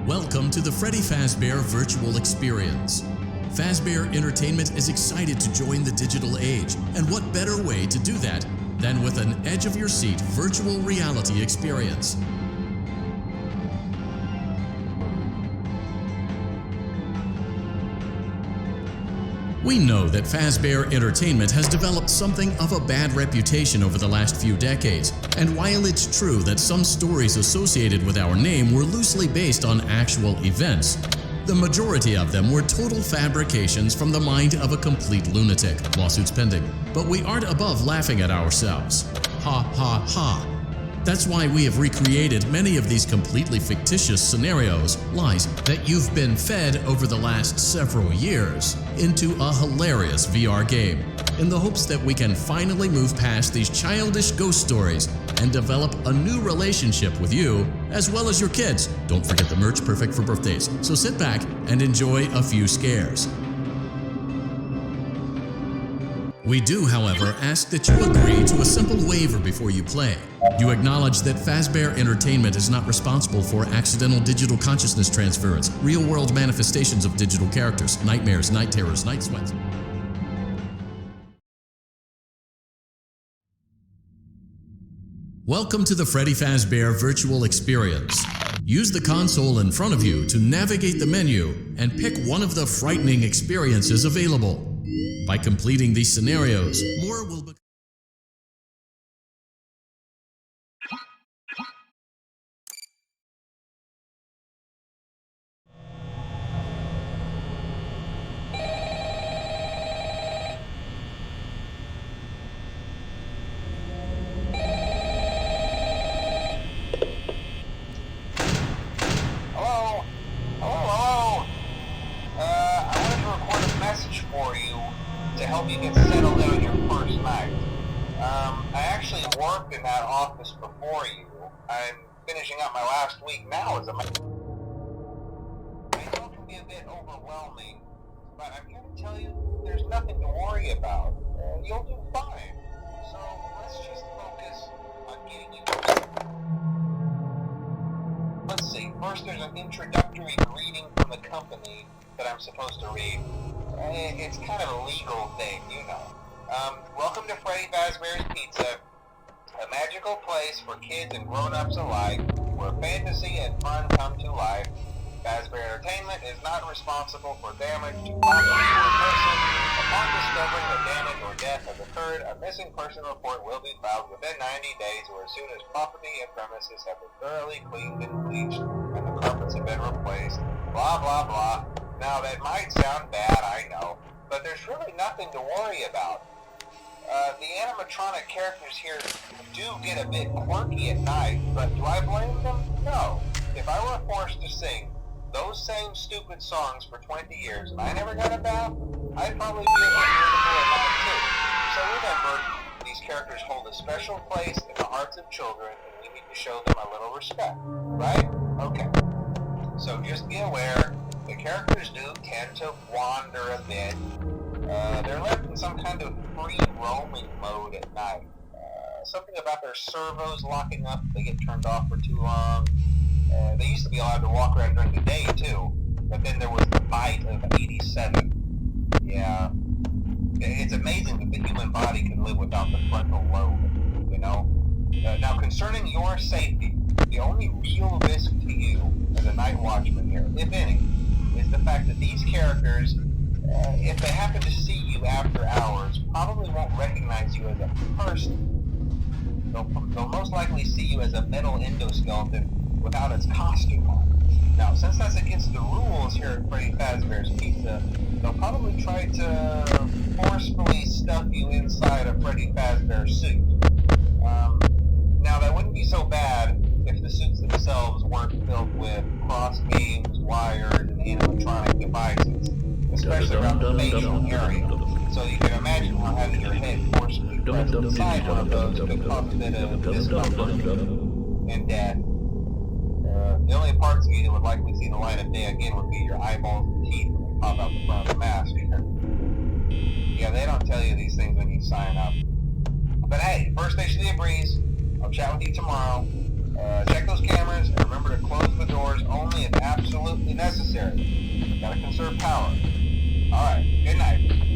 Welcome to the Freddy Fazbear Virtual Experience. Fazbear Entertainment is excited to join the digital age, and what better way to do that than with an edge-of-your-seat virtual reality experience. We know that Fazbear Entertainment has developed something of a bad reputation over the last few decades, and while it's true that some stories associated with our name were loosely based on actual events, the majority of them were total fabrications from the mind of a complete lunatic. Lawsuits pending. But we aren't above laughing at ourselves. Ha ha ha. That's why we have recreated many of these completely fictitious scenarios, lies that you've been fed over the last several years, into a hilarious VR game, in the hopes that we can finally move past these childish ghost stories and develop a new relationship with you, as well as your kids. Don't forget the merch, perfect for birthdays. So sit back and enjoy a few scares. We do, however, ask that you agree to a simple waiver before you play. You acknowledge that Fazbear Entertainment is not responsible for accidental digital consciousness transference, real-world manifestations of digital characters, nightmares, night terrors, night sweats. Welcome to the Freddy Fazbear Virtual Experience. Use the console in front of you to navigate the menu and pick one of the frightening experiences available. By completing these scenarios, more will become. For you to help you get settled in your first night. I actually worked in that office before you. I'm finishing up my last week now as a I know it can be a bit overwhelming, but I'm here to tell you there's nothing to worry about. You'll do fine. So let's just focus on getting you. Let's see. First, there's an introductory greeting from the company that I'm supposed to read. It's kind of a legal thing, you know. Welcome to Freddy Fazbear's Pizza, a magical place for kids and grown-ups alike, where fantasy and fun come to life. Fazbear Entertainment is not responsible for damage to property or person. Upon discovering that damage or death has occurred, a missing person report will be filed within 90 days or as soon as property and premises have been thoroughly cleaned and bleached and the carpets have been replaced. Blah, blah, blah. Now, that might sound bad, I know, but there's really nothing to worry about. The animatronic characters here do get a bit quirky at night, but do I blame them? No. If I were forced to sing those same stupid songs for 20 years and I never got a bath, I'd probably be a bit irritable at night too. So remember, these characters hold a special place in the hearts of children, and we need to show them a little respect, right? Okay. So just be aware, the characters do tend to wander a bit. They're left in some kind of free roaming mode at night. Something about their servos locking up if they get turned off for too long. They used to be allowed to walk around during the day too, but then there was the bite of 87. Yeah. It's amazing that the human body can live without the frontal lobe, you know? Now concerning your safety, the only real risk to you as a night watchman here, if any, is the fact that these characters, if they happen to see you after hours, probably won't recognize you as a person. They'll most likely see you as a metal endoskeleton without its costume on. Now, since that's against the rules here at Freddy Fazbear's Pizza, they'll probably try to forcefully stuff you inside a Freddy Fazbear suit. Now, that wouldn't be so bad if the suits themselves weren't filled with cross beams, wires, and animatronic devices, especially around the facial area. So you can imagine how having your head forcefully pressed inside one of those could cause a bit of discomfort and death. The only parts of you that would likely see the light of day again would be your eyeballs and teeth when they pop out the front of the mask. Yeah, they don't tell you these things when you sign up. But hey, first station of the breeze. I'll chat with you tomorrow. Check those cameras and remember to close the doors only if absolutely necessary. Gotta conserve power. Alright, good night.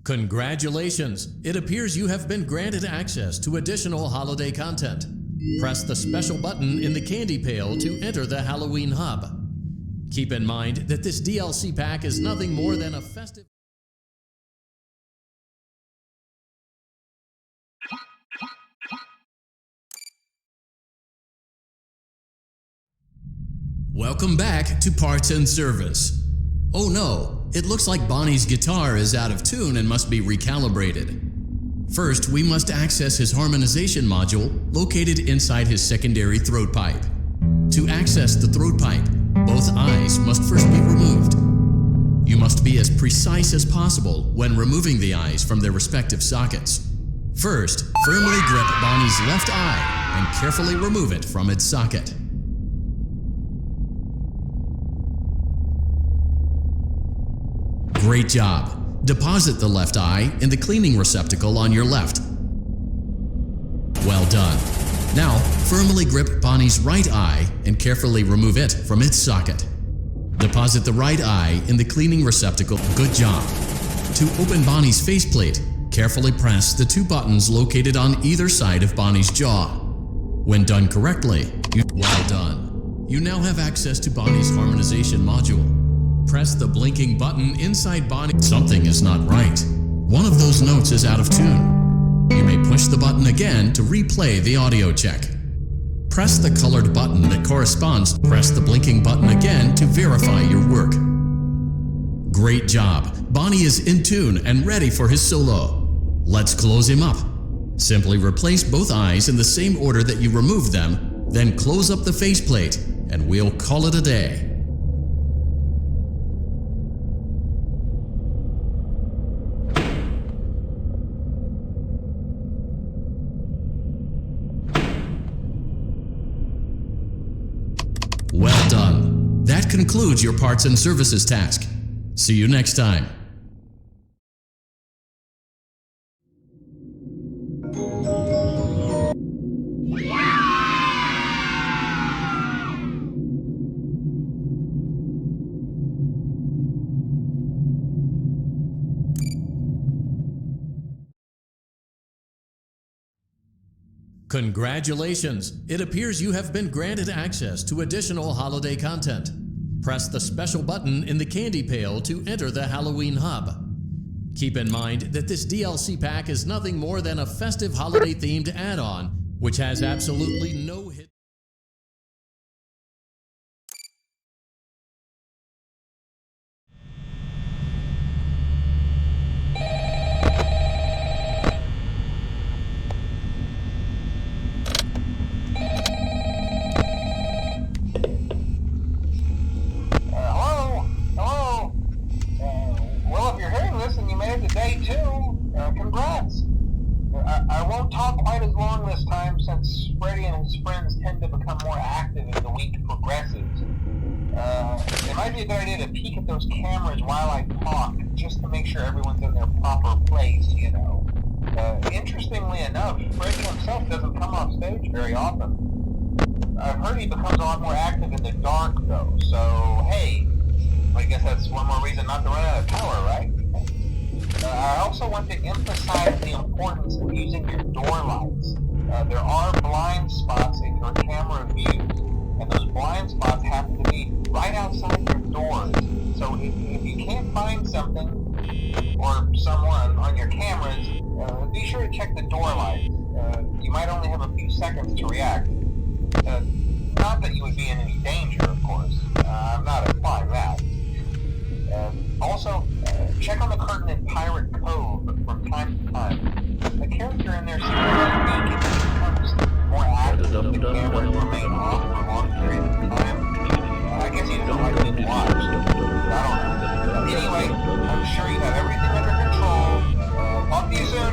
Congratulations! It appears you have been granted access to additional holiday content. Press the special button in the candy pail to enter the Halloween hub. Keep in mind that this DLC pack is nothing more than a festive... Welcome back to Parts and Service. Oh no, it looks like Bonnie's guitar is out of tune and must be recalibrated. First, we must access his harmonization module located inside his secondary throat pipe. To access the throat pipe, both eyes must first be removed. You must be as precise as possible when removing the eyes from their respective sockets. First, firmly grip Bonnie's left eye and carefully remove it from its socket. Great job! Deposit the left eye in the cleaning receptacle on your left. Well done. Now, firmly grip Bonnie's right eye and carefully remove it from its socket. Deposit the right eye in the cleaning receptacle. Good job. To open Bonnie's faceplate, carefully press the two buttons located on either side of Bonnie's jaw. When done correctly, well done. You now have access to Bonnie's harmonization module. Press the blinking button inside Bonnie. Something is not right. One of those notes is out of tune. You may push the button again to replay the audio check. Press the colored button that corresponds. Press the blinking button again to verify your work. Great job! Bonnie is in tune and ready for his solo. Let's close him up. Simply replace both eyes in the same order that you removed them, then close up the faceplate, and we'll call it a day. Well done. That concludes your parts and services task. See you next time. Congratulations! It appears you have been granted access to additional holiday content. Press the special button in the candy pail to enter the Halloween hub. Keep in mind that this DLC pack is nothing more than a festive holiday-themed add-on, which has absolutely no hit. Well, if you're hearing this and you made it to day 2, congrats. I won't talk quite as long this time since Freddy and his friends tend to become more active as the week progresses. It might be a good idea to peek at those cameras while I talk, just to make sure everyone's in their proper place, you know. Interestingly enough, Freddy himself doesn't come off stage very often. I've heard he becomes a lot more active in the dark, though, so hey, I guess that's one more reason not to run out of power, right? I also want to emphasize the importance of using your door lights. There are blind spots in your camera views, and those blind spots happen to be right outside your doors. So if you can't find something or someone on your cameras, be sure to check the door lights. You might only have a few seconds to react. Not that you would be in any danger, of course. I'm not implying that. Also, check on the curtain in Pirate Cove from time to time. The character in there seems to speak and becomes more active if the cameras remain off for long periods of time. I guess he doesn't like being watched. I don't know. Anyway, I'm sure you have everything under control. Talk to you soon.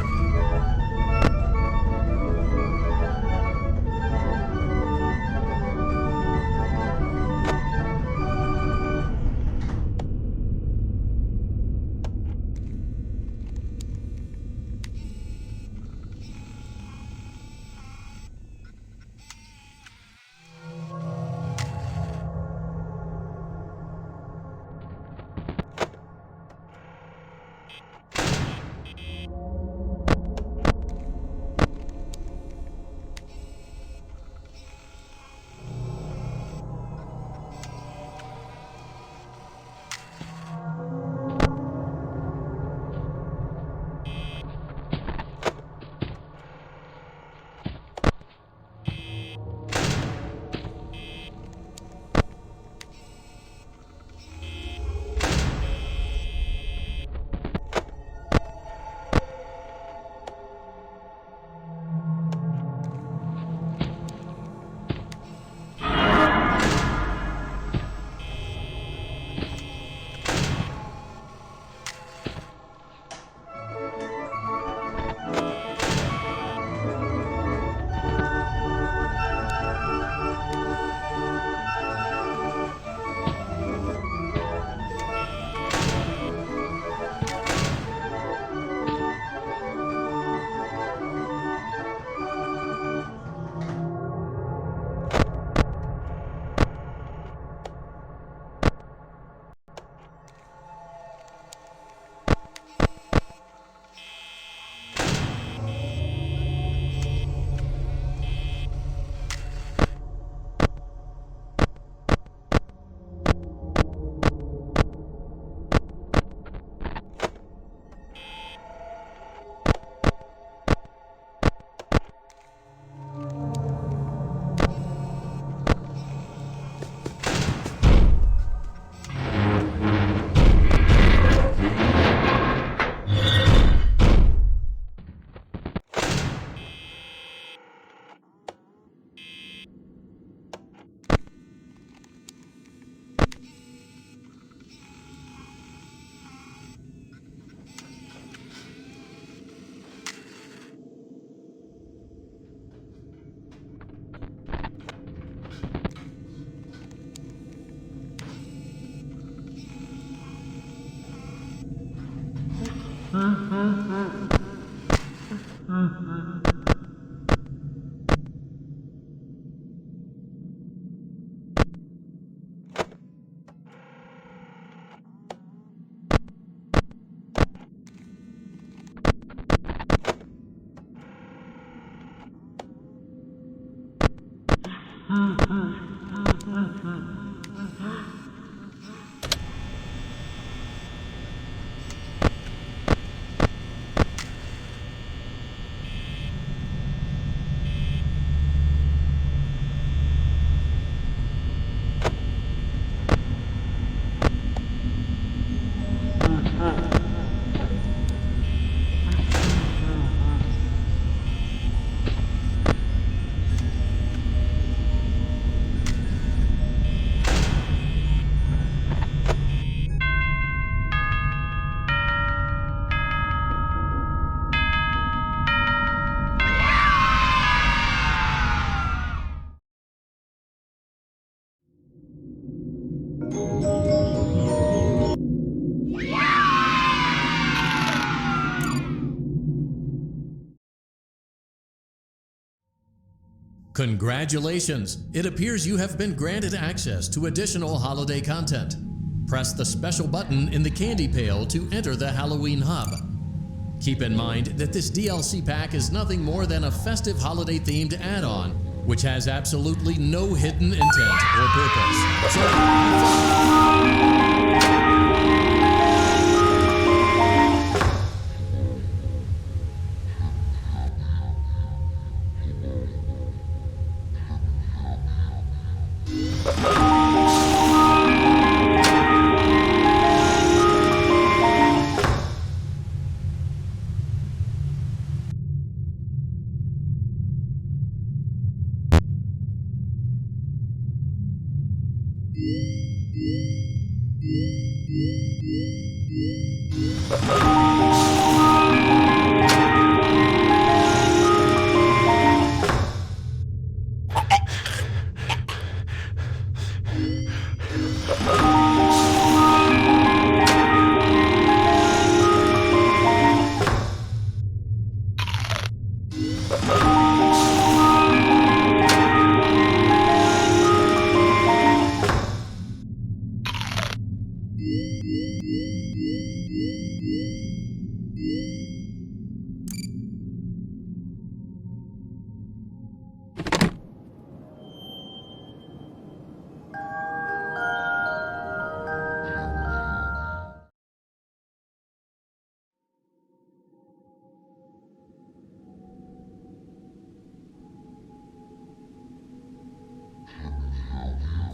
Congratulations! It appears you have been granted access to additional holiday content. Press the special button in the candy pail to enter the Halloween Hub. Keep in mind that this DLC pack is nothing more than a festive holiday-themed add-on, which has absolutely no hidden intent or purpose. So, have fun.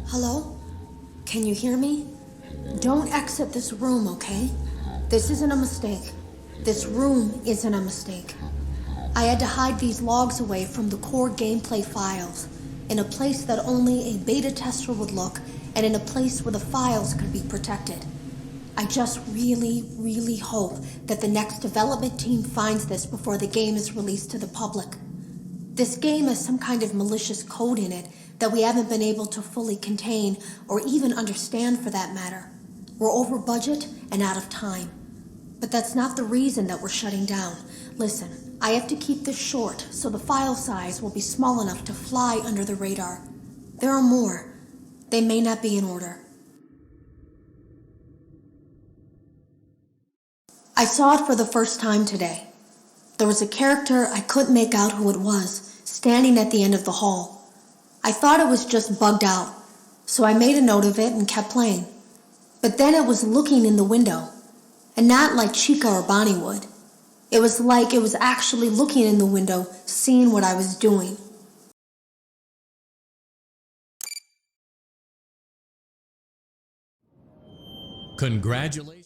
Hello? Can you hear me? Don't exit this room, okay? This isn't a mistake. This room isn't a mistake. I had to hide these logs away from the core gameplay files, in a place that only a beta tester would look, and in a place where the files could be protected. I just really hope that the next development team finds this before the game is released to the public. This game has some kind of malicious code in it that we haven't been able to fully contain or even understand, for that matter. We're over budget and out of time. But that's not the reason that we're shutting down. Listen, I have to keep this short so the file size will be small enough to fly under the radar. There are more. They may not be in order. I saw it for the first time today. There was a character I couldn't make out who it was, standing at the end of the hall. I thought it was just bugged out, so I made a note of it and kept playing. But then it was looking in the window, and not like Chica or Bonnie would. It was like it was actually looking in the window, seeing what I was doing. Congratulations.